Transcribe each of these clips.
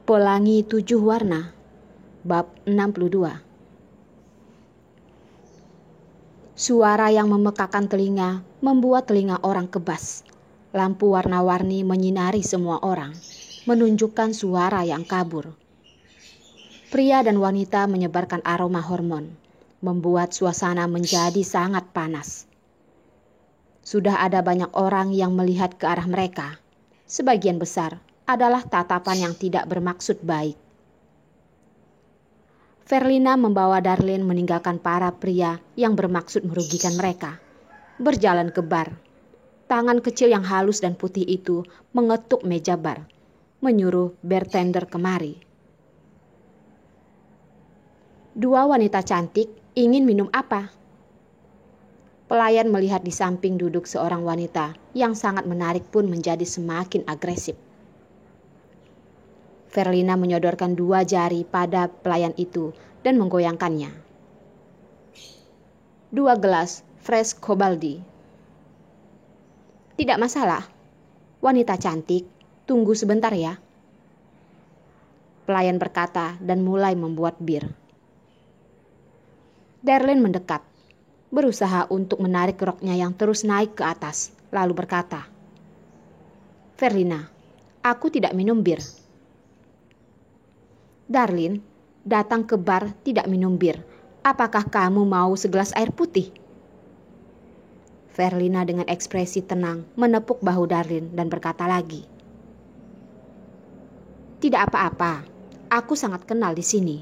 Pelangi 7 Warna, bab 62. Suara yang memekakan telinga membuat telinga orang kebas. Lampu warna-warni menyinari semua orang, menunjukkan suara yang kabur. Pria dan wanita menyebarkan aroma hormon, membuat suasana menjadi sangat panas. Sudah ada banyak orang yang melihat ke arah mereka. Sebagian besar adalah tatapan yang tidak bermaksud baik. Verlina membawa Darlene meninggalkan para pria yang bermaksud merugikan mereka. Berjalan ke bar. Tangan kecil yang halus dan putih itu mengetuk meja bar, menyuruh bartender kemari. Dua wanita cantik ingin minum apa? Pelayan melihat di samping duduk seorang wanita yang sangat menarik pun menjadi semakin agresif. Verlina menyodorkan 2 jari pada pelayan itu dan menggoyangkannya. 2 gelas fresh Cobaldi. Tidak masalah, wanita cantik, tunggu sebentar ya. Pelayan berkata dan mulai membuat bir. Darlene mendekat, berusaha untuk menarik roknya yang terus naik ke atas, lalu berkata, "Verlina, aku tidak minum bir." "Darlene, datang ke bar tidak minum bir. Apakah kamu mau segelas air putih?" Verlina dengan ekspresi tenang menepuk bahu Darlene dan berkata lagi, "Tidak apa-apa, aku sangat kenal di sini.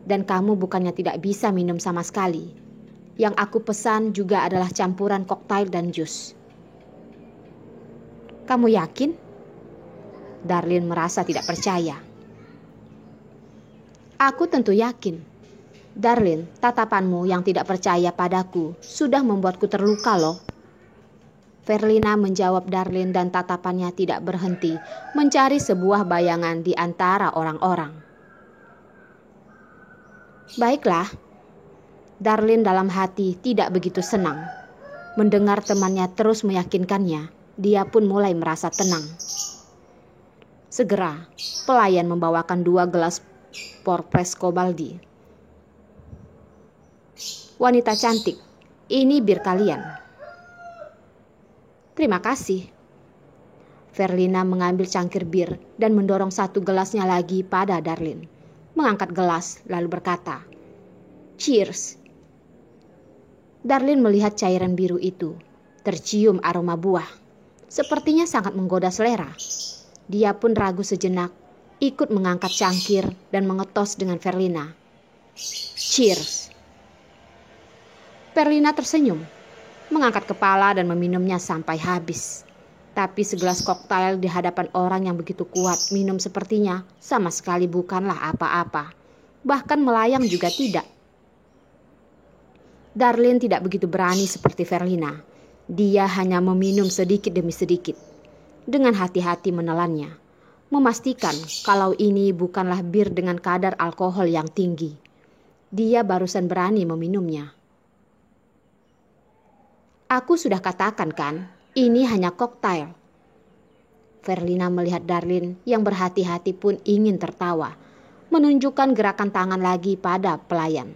Dan kamu bukannya tidak bisa minum sama sekali. Yang aku pesan juga adalah campuran koktail dan jus." "Kamu yakin?" Darlene merasa tidak percaya. "Aku tentu yakin. Darlene, tatapanmu yang tidak percaya padaku sudah membuatku terluka loh." Verlina menjawab Darlene dan tatapannya tidak berhenti mencari sebuah bayangan di antara orang-orang. "Baiklah." Darlene dalam hati tidak begitu senang. Mendengar temannya terus meyakinkannya, dia pun mulai merasa tenang. Segera, pelayan membawakan 2 gelas Porpres Cobaldi. "Wanita cantik, ini bir kalian." "Terima kasih." Verlina mengambil cangkir bir dan mendorong 1 gelasnya lagi pada Darlene. Mengangkat gelas lalu berkata, "Cheers." Darlene melihat cairan biru itu, tercium aroma buah. Sepertinya sangat menggoda selera. Dia pun ragu sejenak, ikut mengangkat cangkir dan mengetos dengan Verlina. "Cheers." Verlina tersenyum, mengangkat kepala dan meminumnya sampai habis. Tapi segelas koktail di hadapan orang yang begitu kuat minum sepertinya sama sekali bukanlah apa-apa. Bahkan melayang juga tidak. Darlene tidak begitu berani seperti Verlina. Dia hanya meminum sedikit demi sedikit. Dengan hati-hati menelannya, memastikan kalau ini bukanlah bir dengan kadar alkohol yang tinggi. Dia barusan berani meminumnya. "Aku sudah katakan kan, ini hanya koktail." Verlina melihat Darlene yang berhati-hati pun ingin tertawa, menunjukkan gerakan tangan lagi pada pelayan.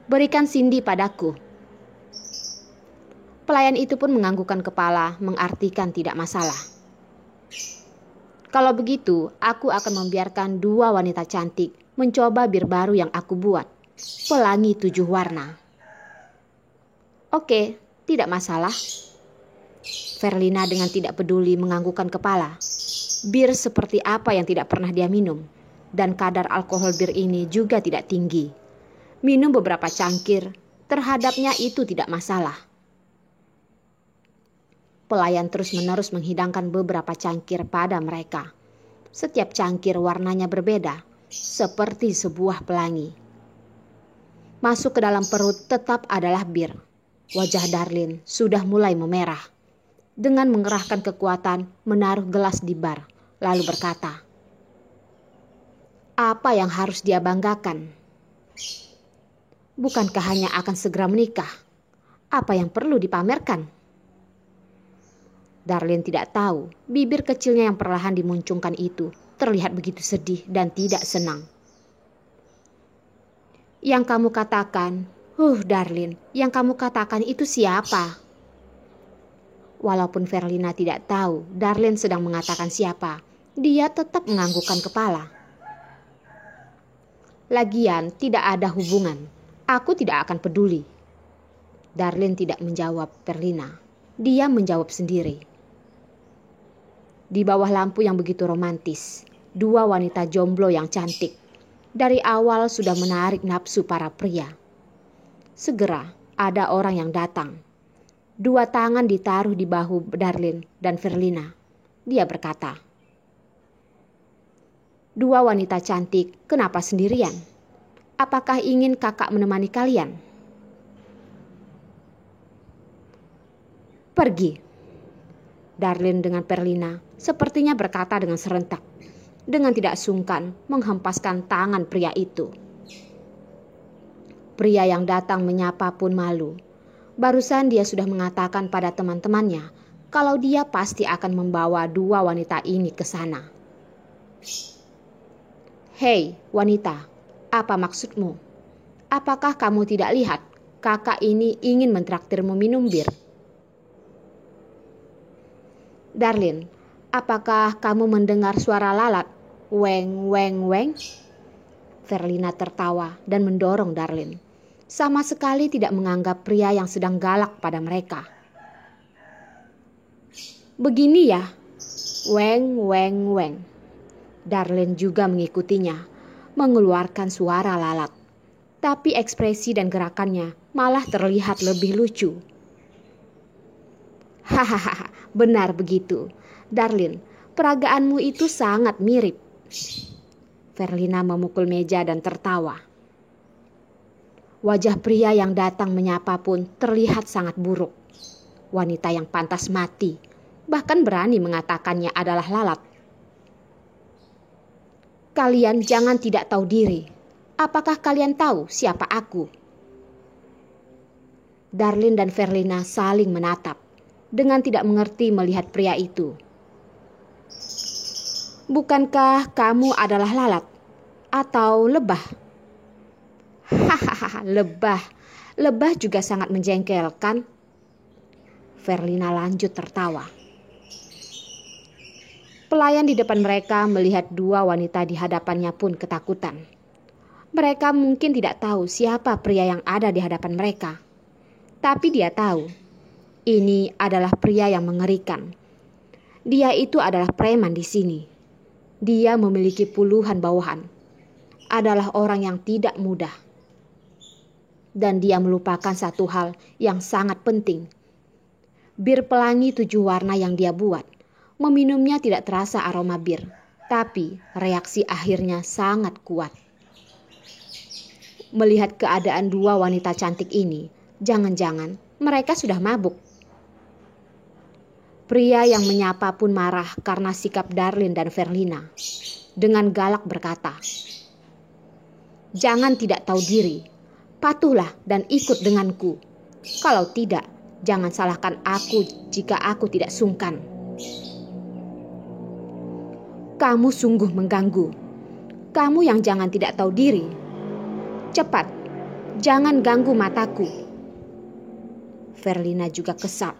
"Berikan Cindy padaku." Pelayan itu pun menganggukkan kepala, mengartikan tidak masalah. "Kalau begitu, aku akan membiarkan 2 wanita cantik mencoba bir baru yang aku buat, Pelangi 7 Warna." "Oke, tidak masalah." Verlina dengan tidak peduli menganggukkan kepala. Bir seperti apa yang tidak pernah dia minum, dan kadar alkohol bir ini juga tidak tinggi. Minum beberapa cangkir, terhadapnya itu tidak masalah. Pelayan terus-menerus menghidangkan beberapa cangkir pada mereka. Setiap cangkir warnanya berbeda, seperti sebuah pelangi. Masuk ke dalam perut tetap adalah bir. Wajah Darlene sudah mulai memerah. Dengan mengerahkan kekuatan, menaruh gelas di bar, lalu berkata, "Apa yang harus dia banggakan? Bukankah hanya akan segera menikah? Apa yang perlu dipamerkan?" Darlene tidak tahu bibir kecilnya yang perlahan dimuncungkan itu terlihat begitu sedih dan tidak senang. Yang kamu katakan, Darlene, yang kamu katakan itu siapa? Walaupun Verlina tidak tahu Darlene sedang mengatakan siapa, dia tetap menganggukkan kepala. Lagian tidak ada hubungan, aku tidak akan peduli. Darlene tidak menjawab Verlina, dia menjawab sendiri. Di bawah lampu yang begitu romantis, dua wanita jomblo yang cantik dari awal sudah menarik nafsu para pria. Segera ada orang yang datang. Dua tangan ditaruh di bahu Darlene dan Verlina. Dia berkata, "Dua wanita cantik, kenapa sendirian? Apakah ingin kakak menemani kalian?" "Pergi." Darlene dengan Verlina sepertinya berkata dengan serentak, dengan tidak sungkan menghempaskan tangan pria itu. Pria yang datang menyapa pun malu. Barusan dia sudah mengatakan pada teman-temannya kalau dia pasti akan membawa dua wanita ini ke sana. "Hei wanita, apa maksudmu? Apakah kamu tidak lihat kakak ini ingin mentraktirmu minum bir?" "Darlene, apakah kamu mendengar suara lalat? Weng, weng, weng." Verlina tertawa dan mendorong Darlene. Sama sekali tidak menganggap pria yang sedang galak pada mereka. "Begini ya, weng, weng, weng." Darlene juga mengikutinya, mengeluarkan suara lalat. Tapi ekspresi dan gerakannya malah terlihat lebih lucu. "Hahaha, benar begitu. Darlene, peragaanmu itu sangat mirip." Verlina memukul meja dan tertawa. Wajah pria yang datang menyapa pun terlihat sangat buruk. Wanita yang pantas mati, bahkan berani mengatakannya adalah lalat. "Kalian jangan tidak tahu diri. Apakah kalian tahu siapa aku?" Darlene dan Verlina saling menatap, dengan tidak mengerti melihat pria itu. "Bukankah kamu adalah lalat? Atau lebah?" "Hahaha, lebah. Lebah juga sangat menjengkelkan." Verlina lanjut tertawa. Pelayan di depan mereka melihat dua wanita di hadapannya pun ketakutan. Mereka mungkin tidak tahu siapa pria yang ada di hadapan mereka. Tapi dia tahu, ini adalah pria yang mengerikan. Dia itu adalah preman di sini. Dia memiliki puluhan bawahan. Adalah orang yang tidak mudah. Dan dia melupakan satu hal yang sangat penting. Bir pelangi 7 warna yang dia buat. Meminumnya tidak terasa aroma bir. Tapi reaksi akhirnya sangat kuat. Melihat keadaan dua wanita cantik ini, jangan-jangan mereka sudah mabuk. Pria yang menyapa pun marah karena sikap Darlene dan Verlina. Dengan galak berkata, "Jangan tidak tahu diri. Patuhlah dan ikut denganku. Kalau tidak, jangan salahkan aku jika aku tidak sungkan." "Kamu sungguh mengganggu. Kamu yang jangan tidak tahu diri. Cepat, jangan ganggu mataku." Verlina juga kesal.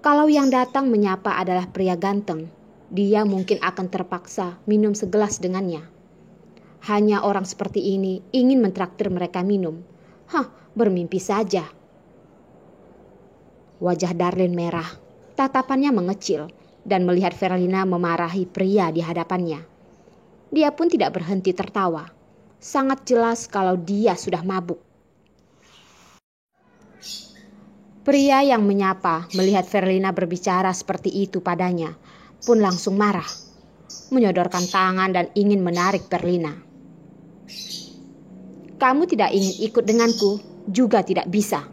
Kalau yang datang menyapa adalah pria ganteng, dia mungkin akan terpaksa minum segelas dengannya. Hanya orang seperti ini ingin mentraktir mereka minum. Bermimpi saja. Wajah Darlene merah, tatapannya mengecil, dan melihat Verlina memarahi pria di hadapannya. Dia pun tidak berhenti tertawa. Sangat jelas kalau dia sudah mabuk. Pria yang menyapa melihat Verlina berbicara seperti itu padanya, pun langsung marah, menyodorkan tangan dan ingin menarik Verlina. "Kamu tidak ingin ikut denganku, juga tidak bisa."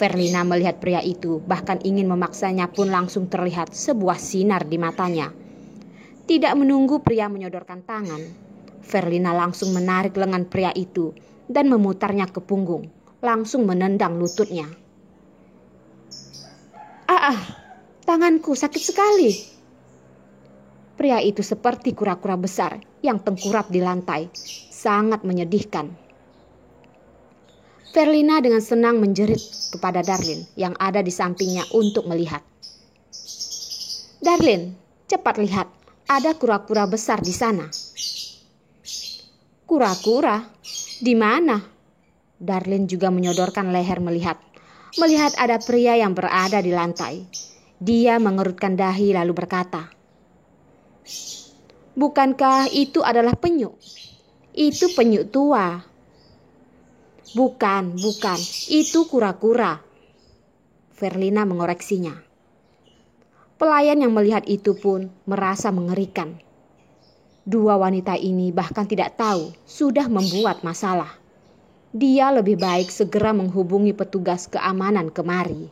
Verlina melihat pria itu, bahkan ingin memaksanya pun langsung terlihat sebuah sinar di matanya. Tidak menunggu pria menyodorkan tangan, Verlina langsung menarik lengan pria itu dan memutarnya ke punggung, langsung menendang lututnya. Tanganku sakit sekali. Pria itu seperti kura-kura besar yang tengkurap di lantai. Sangat menyedihkan. Verlina dengan senang menjerit kepada Darlin yang ada di sampingnya untuk melihat. Darlin, cepat lihat, ada kura-kura besar di sana. Kura-kura? Di mana? Darlin juga menyodorkan leher melihat. Melihat ada pria yang berada di lantai. Dia mengerutkan dahi lalu berkata, bukankah itu adalah penyu? Itu penyu tua. Bukan, itu kura-kura. Verlina mengoreksinya. Pelayan yang melihat itu pun merasa mengerikan. Dua wanita ini bahkan tidak tahu sudah membuat masalah. Dia lebih baik segera menghubungi petugas keamanan kemari.